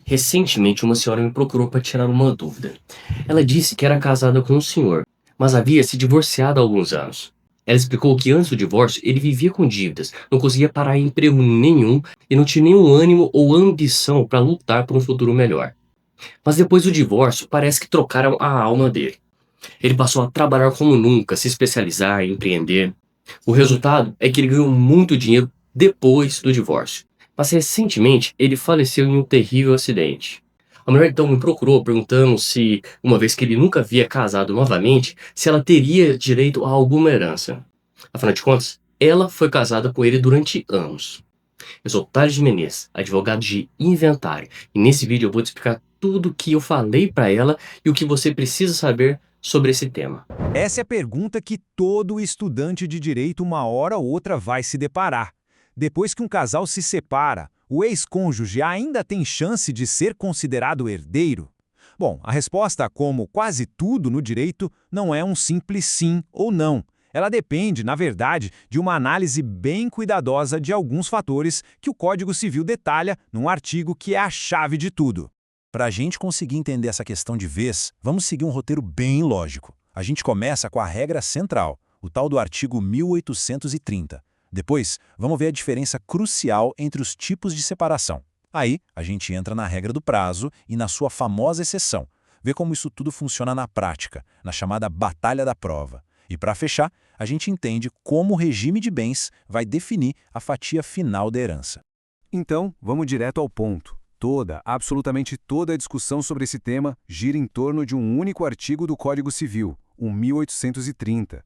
Recentemente, uma senhora me procurou para tirar uma dúvida. Ela disse que era casada com um senhor, mas havia se divorciado há alguns anos. Ela explicou que antes do divórcio ele vivia com dívidas, não conseguia parar em emprego nenhum e não tinha nenhum ânimo ou ambição para lutar por um futuro melhor. Mas depois do divórcio, parece que trocaram a alma dele. Ele passou a trabalhar como nunca, se especializar, empreender. O resultado é que ele ganhou muito dinheiro depois do divórcio. Mas recentemente ele faleceu em um terrível acidente. A mulher então me procurou perguntando se, uma vez que ele nunca havia casado novamente, se ela teria direito a alguma herança. Afinal de contas, ela foi casada com ele durante anos. Eu sou Thales de Menezes, advogado de inventário, e nesse vídeo eu vou te explicar tudo o que eu falei para ela e o que você precisa saber sobre esse tema. Essa é a pergunta que todo estudante de direito uma hora ou outra vai se deparar. Depois que um casal se separa, o ex-cônjuge ainda tem chance de ser considerado herdeiro? Bom, a resposta, como quase tudo no direito, não é um simples sim ou não. Ela depende, na verdade, de uma análise bem cuidadosa de alguns fatores que o Código Civil detalha num artigo que é a chave de tudo. Para a gente conseguir entender essa questão de vez, vamos seguir um roteiro bem lógico. A gente começa com a regra central, o tal do artigo 1830. Depois, vamos ver a diferença crucial entre os tipos de separação. Aí, a gente entra na regra do prazo e na sua famosa exceção. Vê como isso tudo funciona na prática, na chamada batalha da prova. E para fechar, a gente entende como o regime de bens vai definir a fatia final da herança. Então, vamos direto ao ponto. Absolutamente toda a discussão sobre esse tema gira em torno de um único artigo do Código Civil, o 1830.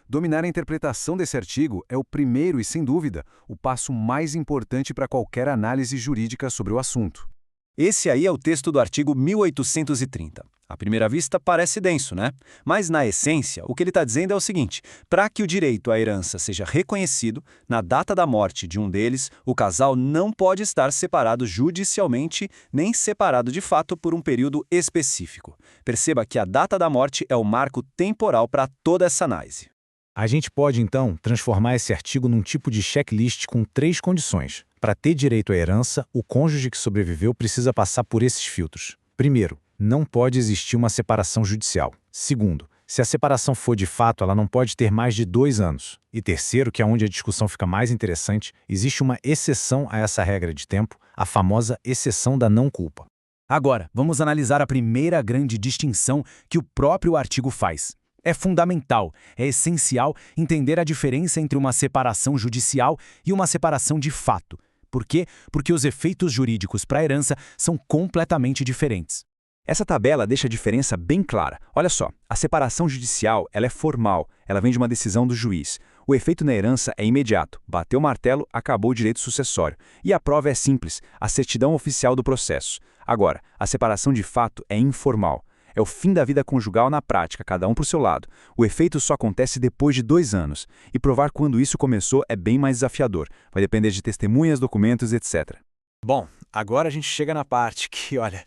Dominar a interpretação desse artigo é o primeiro e, sem dúvida, o passo mais importante para qualquer análise jurídica sobre o assunto. Esse aí é o texto do artigo 1830. À primeira vista parece denso, né? Mas na essência, o que ele está dizendo é o seguinte: para que o direito à herança seja reconhecido, na data da morte de um deles, o casal não pode estar separado judicialmente, nem separado de fato por um período específico. Perceba que a data da morte é o marco temporal para toda essa análise. A gente pode, então, transformar esse artigo num tipo de checklist com 3 condições. Para ter direito à herança, o cônjuge que sobreviveu precisa passar por esses filtros. Primeiro, não pode existir uma separação judicial. Segundo, se a separação for de fato, ela não pode ter mais de 2 anos. E terceiro, que é onde a discussão fica mais interessante, existe uma exceção a essa regra de tempo, a famosa exceção da não-culpa. Agora, vamos analisar a primeira grande distinção que o próprio artigo faz. É fundamental, é essencial entender a diferença entre uma separação judicial e uma separação de fato. Por quê? Porque os efeitos jurídicos para a herança são completamente diferentes. Essa tabela deixa a diferença bem clara. Olha só, a separação judicial ela é formal, ela vem de uma decisão do juiz. O efeito na herança é imediato, bateu o martelo, acabou o direito sucessório. E a prova é simples, a certidão oficial do processo. Agora, a separação de fato é informal. É o fim da vida conjugal na prática, cada um para o seu lado. O efeito só acontece depois de 2 anos. E provar quando isso começou é bem mais desafiador. Vai depender de testemunhas, documentos, etc. Bom, agora a gente chega na parte que, olha,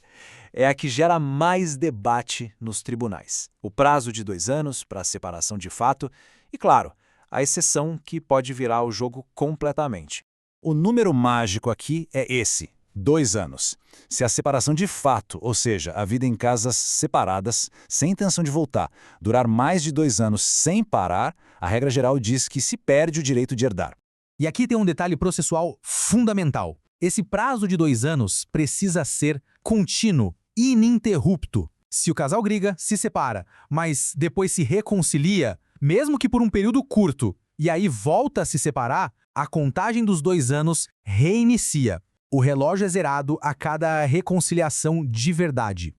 é a que gera mais debate nos tribunais. O prazo de 2 anos para a separação de fato e, claro, a exceção que pode virar o jogo completamente. O número mágico aqui é esse. 2 anos. Se a separação de fato, ou seja, a vida em casas separadas, sem intenção de voltar, durar mais de 2 anos sem parar, a regra geral diz que se perde o direito de herdar. E aqui tem um detalhe processual fundamental. Esse prazo de 2 anos precisa ser contínuo, ininterrupto. Se o casal briga, se separa, mas depois se reconcilia, mesmo que por um período curto, e aí volta a se separar, a contagem dos 2 anos reinicia. O relógio é zerado a cada reconciliação de verdade.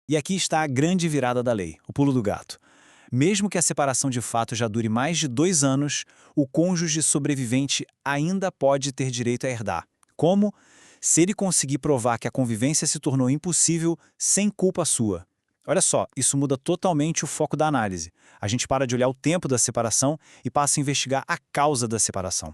E aqui está a grande virada da lei, o pulo do gato. Mesmo que a separação de fato já dure mais de 2 anos, o cônjuge sobrevivente ainda pode ter direito a herdar. Como? Se ele conseguir provar que a convivência se tornou impossível sem culpa sua. Olha só, isso muda totalmente o foco da análise. A gente para de olhar o tempo da separação e passa a investigar a causa da separação.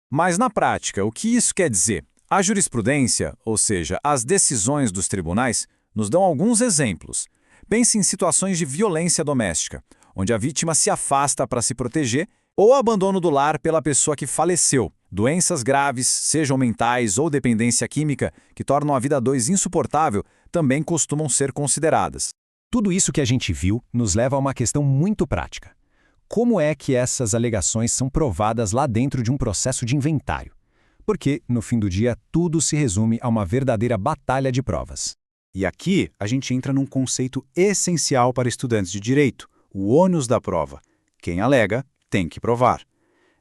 Mas na prática, o que isso quer dizer? A jurisprudência, ou seja, as decisões dos tribunais, nos dão alguns exemplos. Pense em situações de violência doméstica, onde a vítima se afasta para se proteger ou abandono do lar pela pessoa que faleceu. Doenças graves, sejam mentais ou dependência química, que tornam a vida a dois insuportável, também costumam ser consideradas. Tudo isso que a gente viu nos leva a uma questão muito prática. Como é que essas alegações são provadas lá dentro de um processo de inventário? Porque, no fim do dia, tudo se resume a uma verdadeira batalha de provas. E aqui a gente entra num conceito essencial para estudantes de direito, o ônus da prova. Quem alega tem que provar.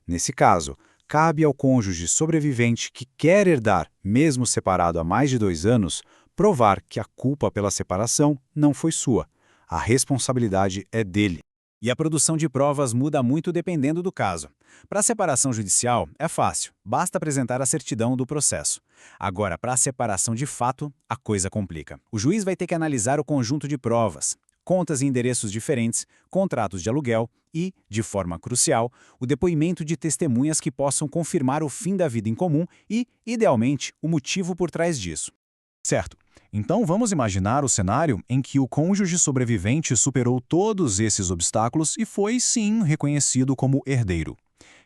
Nesse caso, cabe ao cônjuge sobrevivente que quer herdar, mesmo separado há mais de 2 anos, provar que a culpa pela separação não foi sua. A responsabilidade é dele. E a produção de provas muda muito dependendo do caso. Para a separação judicial, é fácil, basta apresentar a certidão do processo. Agora, para a separação de fato, a coisa complica. O juiz vai ter que analisar o conjunto de provas, contas e endereços diferentes, contratos de aluguel e, de forma crucial, o depoimento de testemunhas que possam confirmar o fim da vida em comum e, idealmente, o motivo por trás disso. Certo. Então vamos imaginar o cenário em que o cônjuge sobrevivente superou todos esses obstáculos e foi, sim, reconhecido como herdeiro.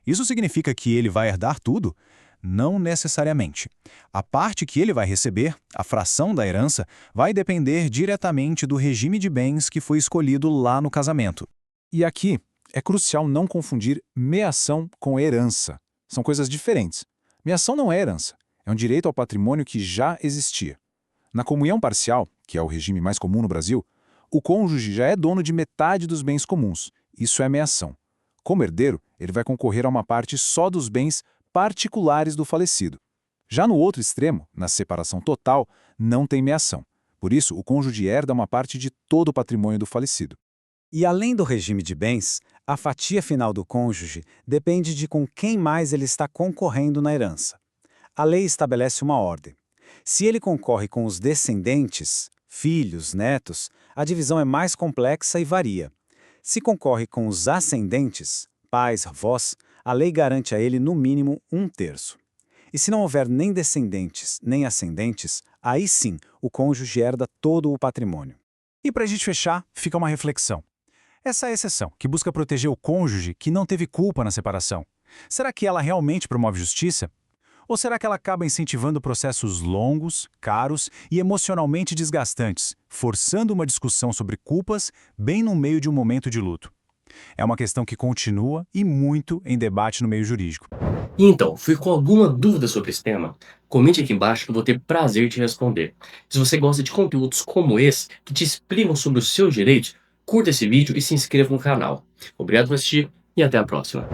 Isso significa que ele vai herdar tudo? Não necessariamente. A parte que ele vai receber, a fração da herança, vai depender diretamente do regime de bens que foi escolhido lá no casamento. E aqui é crucial não confundir meação com herança. São coisas diferentes. Meação não é herança, é um direito ao patrimônio que já existia. Na comunhão parcial, que é o regime mais comum no Brasil, o cônjuge já é dono de metade dos bens comuns. Isso é meação. Como herdeiro, ele vai concorrer a uma parte só dos bens particulares do falecido. Já no outro extremo, na separação total, não tem meação. Por isso, o cônjuge herda uma parte de todo o patrimônio do falecido. E além do regime de bens, a fatia final do cônjuge depende de com quem mais ele está concorrendo na herança. A lei estabelece uma ordem. Se ele concorre com os descendentes, filhos, netos, a divisão é mais complexa e varia. Se concorre com os ascendentes, pais, avós, a lei garante a ele no mínimo 1/3. E se não houver nem descendentes nem ascendentes, aí sim o cônjuge herda todo o patrimônio. E para a gente fechar, fica uma reflexão. Essa exceção, que busca proteger o cônjuge que não teve culpa na separação, será que ela realmente promove justiça? Ou será que ela acaba incentivando processos longos, caros e emocionalmente desgastantes, forçando uma discussão sobre culpas bem no meio de um momento de luto? É uma questão que continua e muito em debate no meio jurídico. E então, ficou com alguma dúvida sobre esse tema? Comente aqui embaixo que eu vou ter prazer em te responder. Se você gosta de conteúdos como esse, que te explicam sobre os seus direitos, curta esse vídeo e se inscreva no canal. Obrigado por assistir e até a próxima.